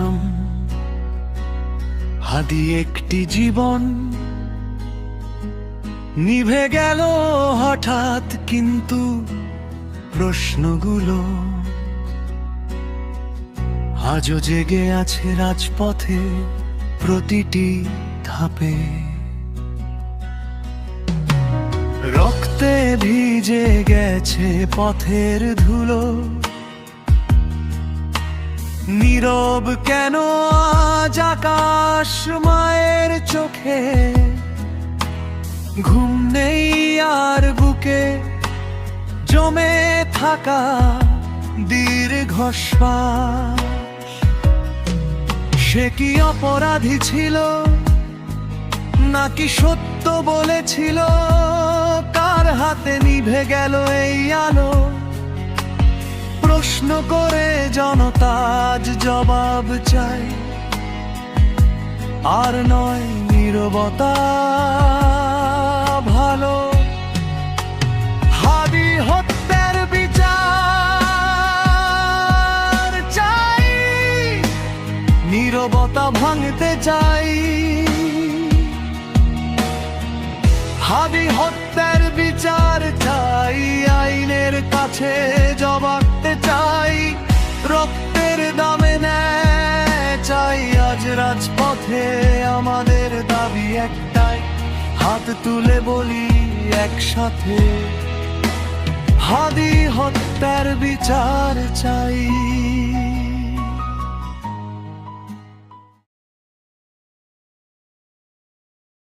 জনম, হাদি একটি জীবন নিভে গেল হঠাৎ, কিন্তু প্রশ্নগুলো আজও জেগে আছে রাজপথে প্রতিটি ধাপে। রক্তে ভিজে গেছে পথের ধুলো, নীরব কেন আজ আকাশ মায়ের চোখে? ঘুম নেই আর বুকে জমে থাকা দীর্ঘশ্বাস। সে কি অপরাধী ছিল নাকি সত্য বলেছিল? কার হাতে নিভে গেল এই আলো? প্রশ্ন করে জনতা আজ জবাব চাই, আর নয় নীরবতা ভালো। হাদি হত্যার বিচার চাই, নীরবতা ভাঙতে চাই। হাদি হত্যার বিচার চাই, আইনের কাছে জবাবতে চাই। রক্তের দামে ন্যায় চাই, আজ রাজপথে আমাদের দাবি একটাই। হাত তুলে বলি একসাথে, হাদি হত্যার বিচার চাই।